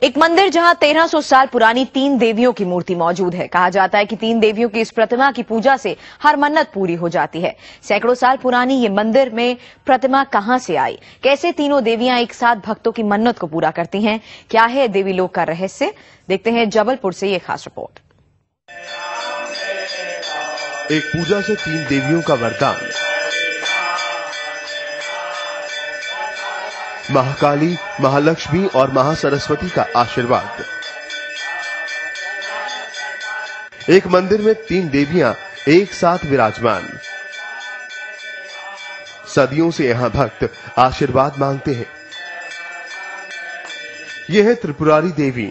एक मंदिर जहां 1300 साल पुरानी 3 देवियों की मूर्ति मौजूद है। कहा जाता है कि 3 देवियों की इस प्रतिमा की पूजा से हर मन्नत पूरी हो जाती है। सैकड़ों साल पुरानी ये मंदिर में प्रतिमा कहां से आई, कैसे तीनों देवियां एक साथ भक्तों की मन्नत को पूरा करती हैं, क्या है देवी लोक का रहस्य, देखते हैं जबलपुर से ये खास रिपोर्ट। एक पूजा से 3 देवियों का वरदान। महाकाली, महालक्ष्मी और महासरस्वती का आशीर्वाद। एक मंदिर में 3 देवियां एक साथ विराजमान। सदियों से यहां भक्त आशीर्वाद मांगते हैं। यह है त्रिपुरारी देवी।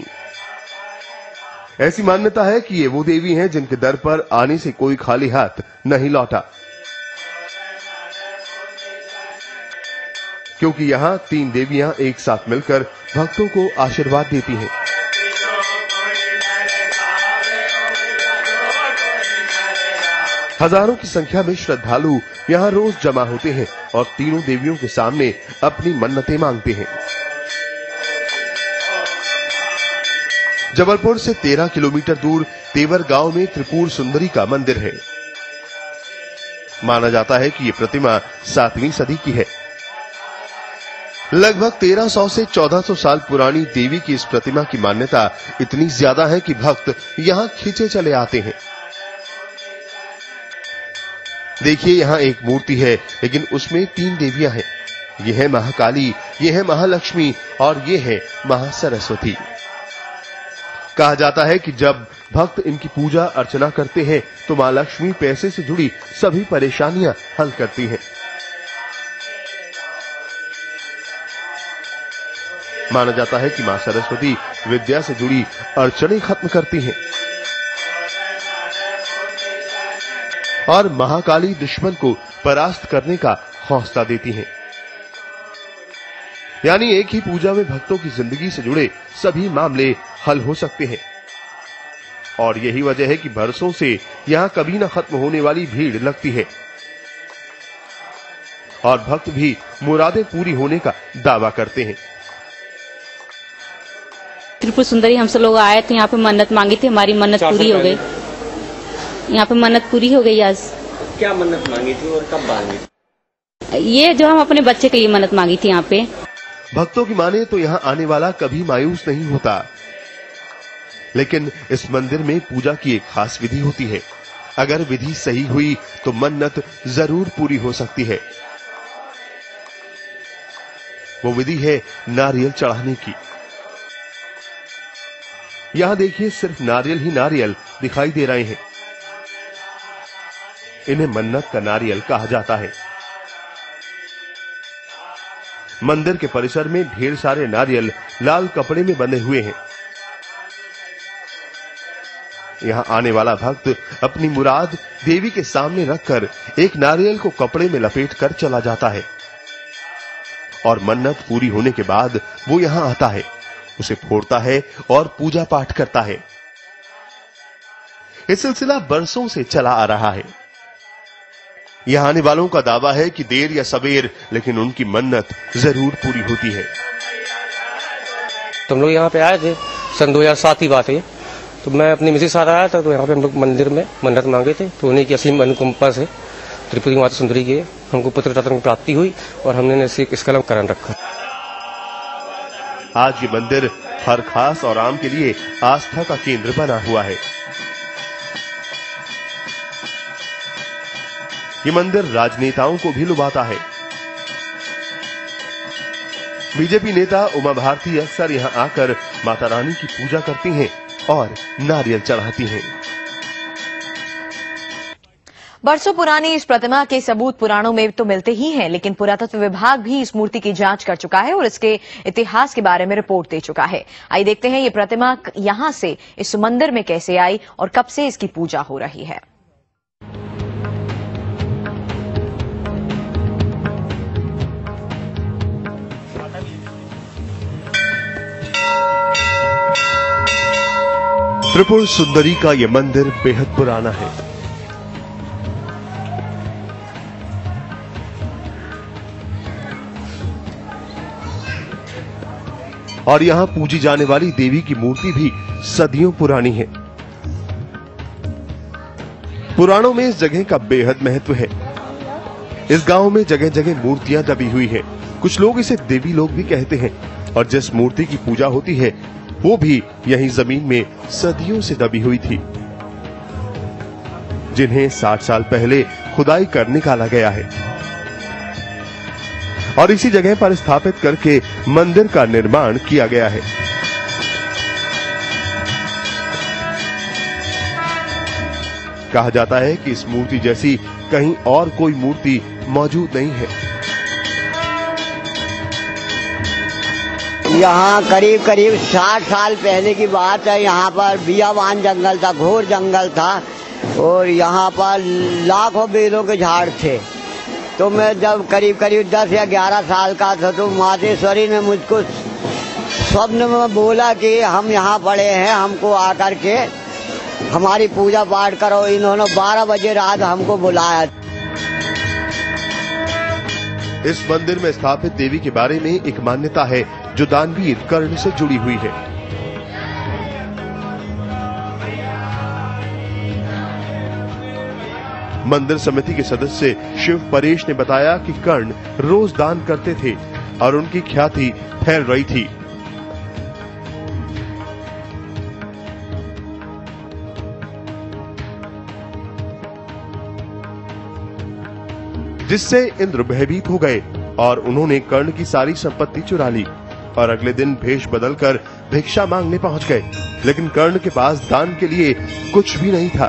ऐसी मान्यता है कि ये वो देवी हैं जिनके दर पर आने से कोई खाली हाथ नहीं लौटा, क्योंकि यहां 3 देवियां एक साथ मिलकर भक्तों को आशीर्वाद देती हैं। हजारों की संख्या में श्रद्धालु यहां रोज जमा होते हैं और तीनों देवियों के सामने अपनी मन्नतें मांगते हैं। जबलपुर से 13 किलोमीटर दूर तेवर गांव में त्रिपुर सुंदरी का मंदिर है। माना जाता है कि यह प्रतिमा 7वीं सदी की है। लगभग 1300 से 1400 साल पुरानी देवी की इस प्रतिमा की मान्यता इतनी ज्यादा है कि भक्त यहां खींचे चले आते हैं। देखिए, यहां एक मूर्ति है, लेकिन उसमें 3 देवियां हैं। यह है महाकाली, यह है महालक्ष्मी और यह है महासरस्वती। कहा जाता है कि जब भक्त इनकी पूजा अर्चना करते हैं तो मां लक्ष्मी पैसे से जुड़ी सभी परेशानियां हल करती हैं। माना जाता है कि मां सरस्वती विद्या से जुड़ी अड़चनें खत्म करती हैं और महाकाली दुश्मन को परास्त करने का हौसला देती हैं। यानी एक ही पूजा में भक्तों की जिंदगी से जुड़े सभी मामले हल हो सकते हैं। और यही वजह है कि बरसों से यहां कभी न खत्म होने वाली भीड़ लगती है और भक्त भी मुरादें पूरी होने का दावा करते हैं। त्रिपुर सुंदरी हम सब लोग आए थे, यहाँ पे मन्नत मांगी थी, हमारी मन्नत पूरी हो गई। यहाँ पे मन्नत पूरी हो गई। आज क्या मन्नत मांगी थी और कब मांगी थी? ये जो हम अपने बच्चे के लिए मन्नत मांगी थी। यहाँ पे भक्तों की माने तो यहां आने वाला कभी मायूस नहीं होता, लेकिन इस मंदिर में पूजा की एक खास विधि होती है। अगर विधि सही हुई तो मन्नत जरूर पूरी हो सकती है। वो विधि है नारियल चढ़ाने की। यहां देखिए, सिर्फ नारियल ही नारियल दिखाई दे रहे हैं। इन्हें मन्नत का नारियल कहा जाता है। मंदिर के परिसर में ढेर सारे नारियल लाल कपड़े में बंधे हुए हैं। यहां आने वाला भक्त अपनी मुराद देवी के सामने रखकर एक नारियल को कपड़े में लपेट कर चला जाता है और मन्नत पूरी होने के बाद वो यहां आता है, उसे फोड़ता है और पूजा पाठ करता है। ये सिलसिला बरसों से चला आ रहा है। यहां आने वालों का दावा है कि देर या सवेर, लेकिन उनकी मन्नत जरूर पूरी होती है। तुम लोग यहाँ पे आए थे, सन 2007 की बात है। तो मैं अपनी मिसेज साथ आया था, तो यहाँ पे हम लोग मंदिर में मन्नत मांगे थे। तो उन्हीं की असीम अनुकंपा से त्रिपुरी माता सुंदरी की हमको पुत्र रत्न की प्राप्ति हुई और हमने इसका नामकरण रखा। आज ये मंदिर हर खास और आम के लिए आस्था का केंद्र बना हुआ है। ये मंदिर राजनेताओं को भी लुभाता है। बीजेपी नेता उमा भारती अक्सर यहां आकर माता रानी की पूजा करती हैं और नारियल चढ़ाती हैं। बरसों पुरानी इस प्रतिमा के सबूत पुराणों में तो मिलते ही हैं, लेकिन पुरातत्व विभाग भी इस मूर्ति की जांच कर चुका है और इसके इतिहास के बारे में रिपोर्ट दे चुका है। आइए देखते हैं ये प्रतिमा यहां से इस मंदिर में कैसे आई और कब से इसकी पूजा हो रही है। त्रिपुर सुंदरी का यह मंदिर बेहद पुराना है। और यहाँ पूजी जाने वाली देवी की मूर्ति भी सदियों पुरानी है। पुराणों में इस जगह का बेहद महत्व है। इस गांव में जगह जगह मूर्तियां दबी हुई हैं। कुछ लोग इसे देवी लोग भी कहते हैं और जिस मूर्ति की पूजा होती है वो भी यहीं जमीन में सदियों से दबी हुई थी, जिन्हें 60 साल पहले खुदाई कर निकाला गया है और इसी जगह पर स्थापित करके मंदिर का निर्माण किया गया है। कहा जाता है कि इस मूर्ति जैसी कहीं और कोई मूर्ति मौजूद नहीं है। यहाँ करीब करीब 60 साल पहले की बात है। यहाँ पर बियावान जंगल था, घोर जंगल था और यहाँ पर लाखों बेलों के झाड़ थे। तो मैं जब करीब करीब 10 या 11 साल का था तो मातेश्वरी ने मुझको स्वप्न में बोला कि हम यहाँ पड़े हैं, हमको आकर के हमारी पूजा पाठ करो। इन्होंने 12 बजे रात हमको बुलाया। इस मंदिर में स्थापित देवी के बारे में एक मान्यता है जो दानवीर कर्ण से जुड़ी हुई है। मंदिर समिति के सदस्य शिव परेश ने बताया कि कर्ण रोज दान करते थे और उनकी ख्याति फैल रही थी। जिससे इंद्र भयभीत हो गए और उन्होंने कर्ण की सारी संपत्ति चुरा ली और अगले दिन भेष बदलकर भिक्षा मांगने पहुंच गए। लेकिन कर्ण के पास दान के लिए कुछ भी नहीं था।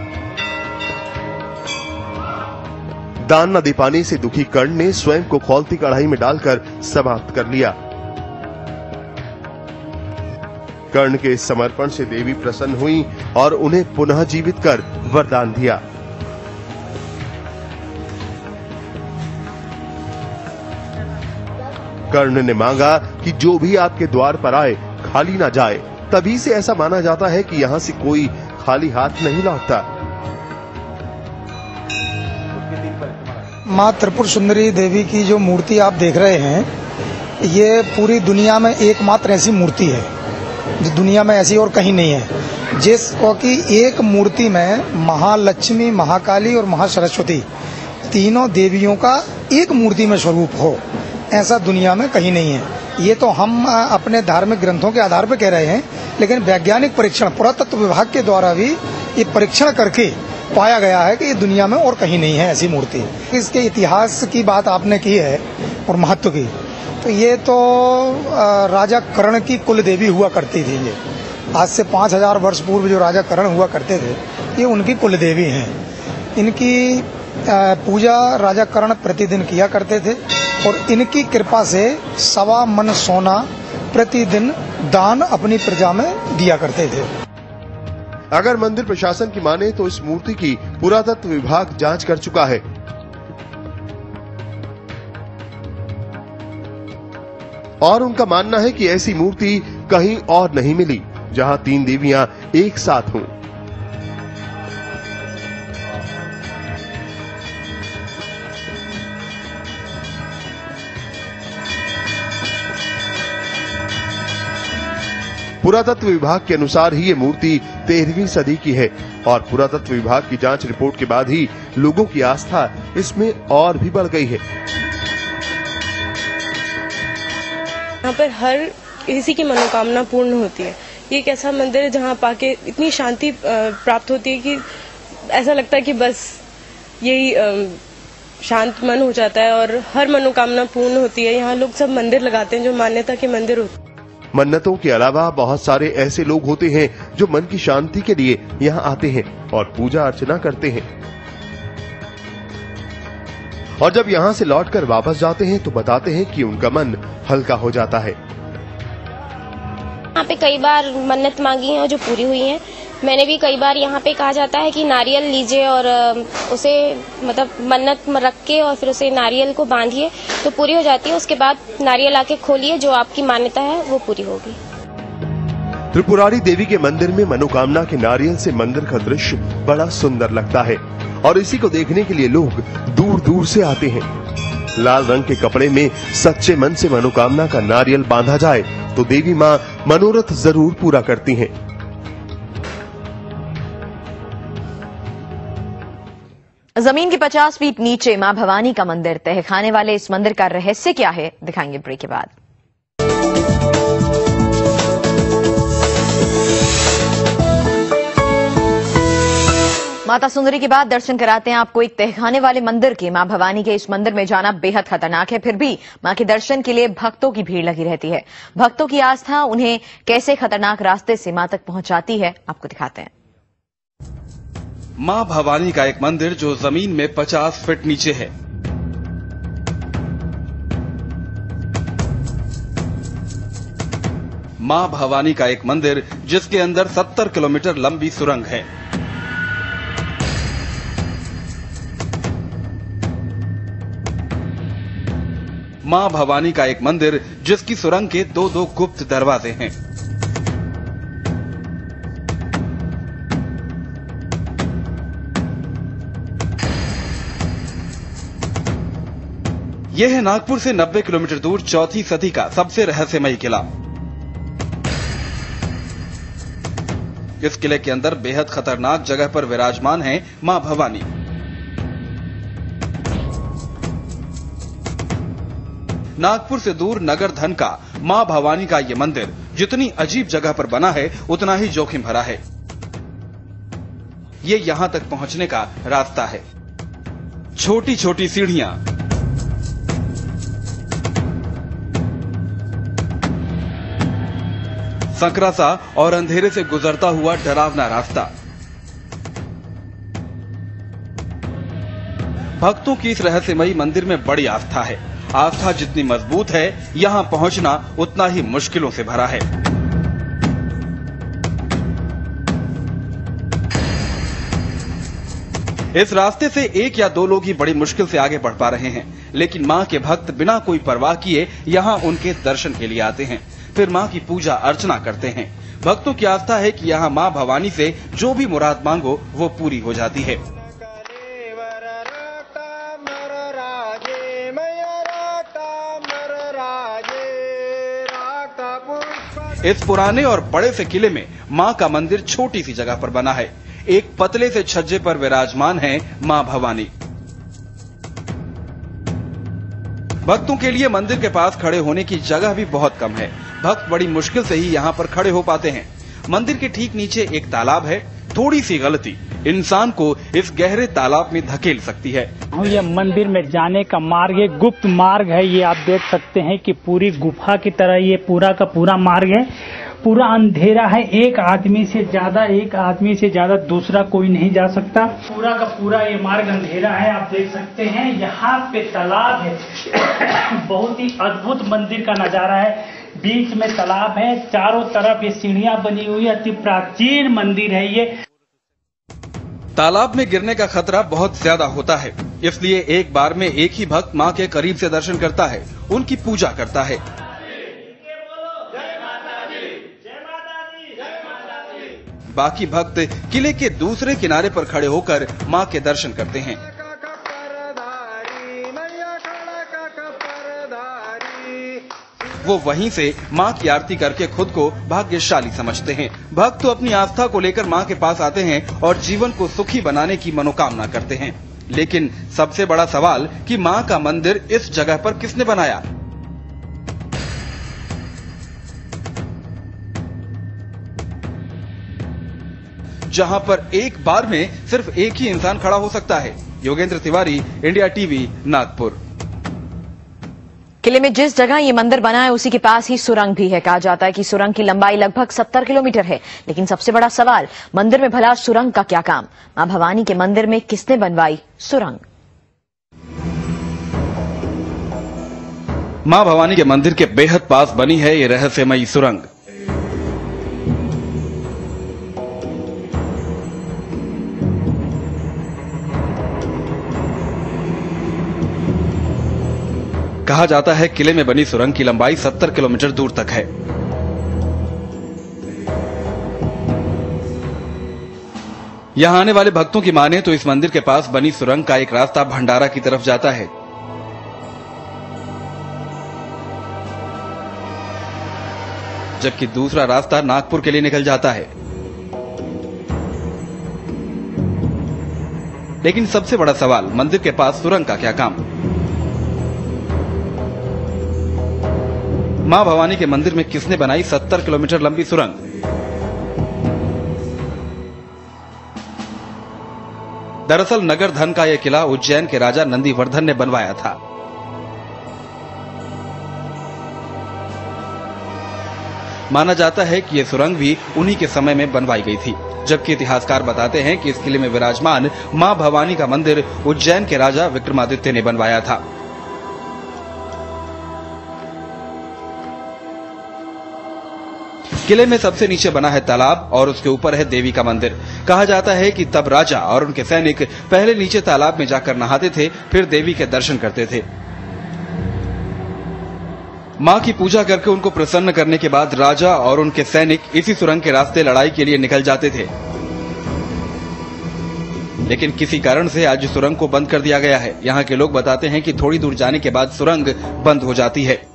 दान न दे पाने से दुखी कर्ण ने स्वयं को खौलती कढ़ाई में डालकर समाप्त कर लिया। कर्ण के इस समर्पण से देवी प्रसन्न हुई और उन्हें पुनः जीवित कर वरदान दिया। कर्ण ने मांगा कि जो भी आपके द्वार पर आए खाली ना जाए। तभी से ऐसा माना जाता है कि यहाँ से कोई खाली हाथ नहीं लौटता। माँ त्रिपुर सुंदरी देवी की जो मूर्ति आप देख रहे हैं, ये पूरी दुनिया में एकमात्र ऐसी मूर्ति है जो दुनिया में ऐसी और कहीं नहीं है, जिसको कि एक मूर्ति में महालक्ष्मी, महाकाली और महासरस्वती तीनों देवियों का एक मूर्ति में स्वरूप हो, ऐसा दुनिया में कहीं नहीं है। ये तो हम अपने धार्मिक ग्रंथों के आधार पर कह रहे हैं, लेकिन वैज्ञानिक परीक्षण पुरातत्व विभाग के द्वारा भी ये परीक्षण करके पाया गया है कि ये दुनिया में और कहीं नहीं है ऐसी मूर्ति। इसके इतिहास की बात आपने की है और महत्व की, तो ये तो राजा कर्ण की कुल देवी हुआ करती थी। ये आज से 5000 वर्ष पूर्व जो राजा कर्ण हुआ करते थे, ये उनकी कुल देवी हैं। इनकी पूजा राजा कर्ण प्रतिदिन किया करते थे और इनकी कृपा से 1.25 मन सोना प्रतिदिन दान अपनी प्रजा में दिया करते थे। अगर मंदिर प्रशासन की माने तो इस मूर्ति की पुरातत्व विभाग जांच कर चुका है और उनका मानना है कि ऐसी मूर्ति कहीं और नहीं मिली जहां 3 देवियां एक साथ हों। पुरातत्व विभाग के अनुसार ही ये मूर्ति 13वीं सदी की है और पुरातत्व विभाग की जांच रिपोर्ट के बाद ही लोगों की आस्था इसमें और भी बढ़ गई है। यहाँ पर हर किसी की मनोकामना पूर्ण होती है। ये एक ऐसा मंदिर है जहाँ पाके इतनी शांति प्राप्त होती है कि ऐसा लगता है कि बस यही शांत मन हो जाता है और हर मनोकामना पूर्ण होती है। यहाँ लोग सब मंदिर लगाते हैं जो मान्यता के मंदिर होते हैं। मन्नतों के अलावा बहुत सारे ऐसे लोग होते हैं जो मन की शांति के लिए यहाँ आते हैं और पूजा अर्चना करते हैं और जब यहाँ से लौटकर वापस जाते हैं तो बताते हैं कि उनका मन हल्का हो जाता है। यहाँ पे कई बार मन्नत मांगी है और जो पूरी हुई है। मैंने भी कई बार यहाँ पे कहा जाता है कि नारियल लीजिए और उसे मतलब मन्नत रख के और फिर उसे नारियल को बांधिए तो पूरी हो जाती है। उसके बाद नारियल आके खोलिए, जो आपकी मान्यता है वो पूरी होगी। त्रिपुरारी देवी के मंदिर में मनोकामना के नारियल से मंदिर का दृश्य बड़ा सुंदर लगता है और इसी को देखने के लिए लोग दूर दूर से आते हैं। लाल रंग के कपड़े में सच्चे मन से मनोकामना का नारियल बांधा जाए तो देवी मां मनोरथ जरूर पूरा करती हैं। जमीन के 50 फीट नीचे मां भवानी का मंदिर, तहखाने वाले इस मंदिर का रहस्य क्या है, दिखाएंगे ब्रेक के बाद। माता सुंदरी के बाद दर्शन कराते हैं आपको एक तहखाने वाले मंदिर के। मां भवानी के इस मंदिर में जाना बेहद खतरनाक है, फिर भी मां के दर्शन के लिए भक्तों की भीड़ लगी रहती है। भक्तों की आस्था उन्हें कैसे खतरनाक रास्ते से मां तक पहुंचाती है, आपको दिखाते हैं। मां भवानी का एक मंदिर जो जमीन में 50 फीट नीचे है। मां भवानी का एक मंदिर जिसके अंदर 70 किलोमीटर लंबी सुरंग है। मां भवानी का एक मंदिर जिसकी सुरंग के दो गुप्त दरवाजे हैं। यह है नागपुर से 90 किलोमीटर दूर चौथी सदी का सबसे रहस्यमयी किला। इस किले के अंदर बेहद खतरनाक जगह पर विराजमान है मां भवानी। नागपुर से दूर नगर धन का मां भवानी का यह मंदिर जितनी अजीब जगह पर बना है उतना ही जोखिम भरा है। ये यहां तक पहुंचने का रास्ता है। छोटी छोटी सीढ़ियां, संकरा सा और अंधेरे से गुजरता हुआ डरावना रास्ता। भक्तों की इस रहस्यमयी मंदिर में बड़ी आस्था है। आस्था जितनी मजबूत है, यहां पहुंचना उतना ही मुश्किलों से भरा है। इस रास्ते से एक या दो लोग ही बड़ी मुश्किल से आगे बढ़ पा रहे हैं, लेकिन मां के भक्त बिना कोई परवाह किए यहां उनके दर्शन के लिए आते हैं, फिर मां की पूजा अर्चना करते हैं। भक्तों की आस्था है कि यहां मां भवानी से जो भी मुराद मांगो वो पूरी हो जाती है। इस पुराने और बड़े से किले में मां का मंदिर छोटी सी जगह पर बना है। एक पतले से छज्जे पर विराजमान है मां भवानी। भक्तों के लिए मंदिर के पास खड़े होने की जगह भी बहुत कम है। भक्त बड़ी मुश्किल से ही यहाँ पर खड़े हो पाते हैं। मंदिर के ठीक नीचे एक तालाब है। थोड़ी सी गलती इंसान को इस गहरे तालाब में धकेल सकती है। ये मंदिर में जाने का मार्ग है, गुप्त मार्ग है। ये आप देख सकते हैं कि पूरी गुफा की तरह ये पूरा का पूरा मार्ग है। पूरा अंधेरा है। एक आदमी से ज्यादा दूसरा कोई नहीं जा सकता। पूरा का पूरा ये मार्ग अंधेरा है। आप देख सकते हैं यहाँ पे तालाब है। बहुत ही अद्भुत मंदिर का नजारा है। बीच में तालाब है, चारों तरफ ये सीढ़ियां बनी हुई है। अति प्राचीन मंदिर है ये। तालाब में गिरने का खतरा बहुत ज्यादा होता है, इसलिए एक बार में एक ही भक्त मां के करीब से दर्शन करता है, उनकी पूजा करता है। बाकी भक्त किले के दूसरे किनारे पर खड़े होकर मां के दर्शन करते हैं। वो वहीं से मां की आरती करके खुद को भाग्यशाली समझते हैं। भक्त तो अपनी आस्था को लेकर मां के पास आते हैं और जीवन को सुखी बनाने की मनोकामना करते हैं। लेकिन सबसे बड़ा सवाल कि मां का मंदिर इस जगह पर किसने बनाया? जहां पर एक बार में सिर्फ एक ही इंसान खड़ा हो सकता है। Yogendra Tiwari, India TV, Nagpur. किले में जिस जगह ये मंदिर बना है उसी के पास ही सुरंग भी है। कहा जाता है कि सुरंग की लंबाई लगभग 70 किलोमीटर है। लेकिन सबसे बड़ा सवाल, मंदिर में भला सुरंग का क्या काम? मां भवानी के मंदिर में किसने बनवाई सुरंग? मां भवानी के मंदिर के बेहद पास बनी है ये रहस्यमयी सुरंग। कहा जाता है किले में बनी सुरंग की लंबाई 70 किलोमीटर दूर तक है। यहां आने वाले भक्तों की माने तो इस मंदिर के पास बनी सुरंग का एक रास्ता भंडारा की तरफ जाता है। जबकि दूसरा रास्ता नागपुर के लिए निकल जाता है। लेकिन सबसे बड़ा सवाल, मंदिर के पास सुरंग का क्या काम? मां भवानी के मंदिर में किसने बनाई 70 किलोमीटर लंबी सुरंग? दरअसल नगर धन का यह किला उज्जैन के राजा नंदीवर्धन ने बनवाया था। माना जाता है कि यह सुरंग भी उन्हीं के समय में बनवाई गई थी, जबकि इतिहासकार बताते हैं कि इस किले में विराजमान मां भवानी का मंदिर उज्जैन के राजा विक्रमादित्य ने बनवाया था। किले में सबसे नीचे बना है तालाब और उसके ऊपर है देवी का मंदिर। कहा जाता है कि तब राजा और उनके सैनिक पहले नीचे तालाब में जाकर नहाते थे, फिर देवी के दर्शन करते थे। मां की पूजा करके उनको प्रसन्न करने के बाद राजा और उनके सैनिक इसी सुरंग के रास्ते लड़ाई के लिए निकल जाते थे। लेकिन किसी कारण से आज सुरंग को बंद कर दिया गया है। यहाँ के लोग बताते हैं कि थोड़ी दूर जाने के बाद सुरंग बंद हो जाती है।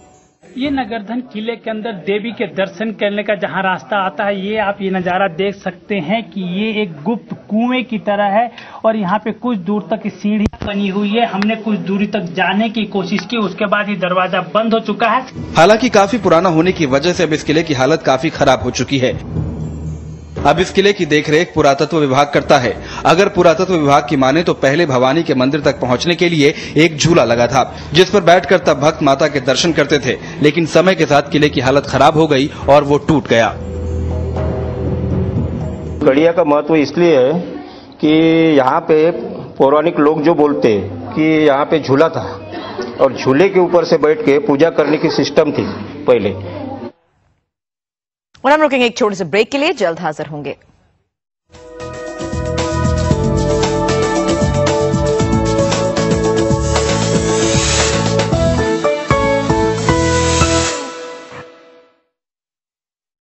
ये नगरधन किले के अंदर देवी के दर्शन करने का जहाँ रास्ता आता है, ये आप ये नज़ारा देख सकते हैं कि ये एक गुप्त कुएं की तरह है और यहाँ पे कुछ दूर तक सीढ़ी बनी हुई है। हमने कुछ दूरी तक जाने की कोशिश की, उसके बाद ये दरवाजा बंद हो चुका है। हालांकि काफी पुराना होने की वजह से अब इस किले की हालत काफी खराब हो चुकी है। अब इस किले की देखरेख पुरातत्व विभाग करता है। अगर पुरातत्व विभाग की माने तो पहले भवानी के मंदिर तक पहुंचने के लिए एक झूला लगा था, जिस पर बैठकर तब भक्त माता के दर्शन करते थे। लेकिन समय के साथ किले की हालत खराब हो गई और वो टूट गया। गड़िया का महत्व इसलिए है कि यहाँ पे पौराणिक लोग जो बोलते हैं कि यहाँ पे झूला था और झूले के ऊपर से बैठ के पूजा करने की सिस्टम थी पहले। और हम रुकेंगे एक छोटे से ब्रेक के लिए, जल्द हाजिर होंगे।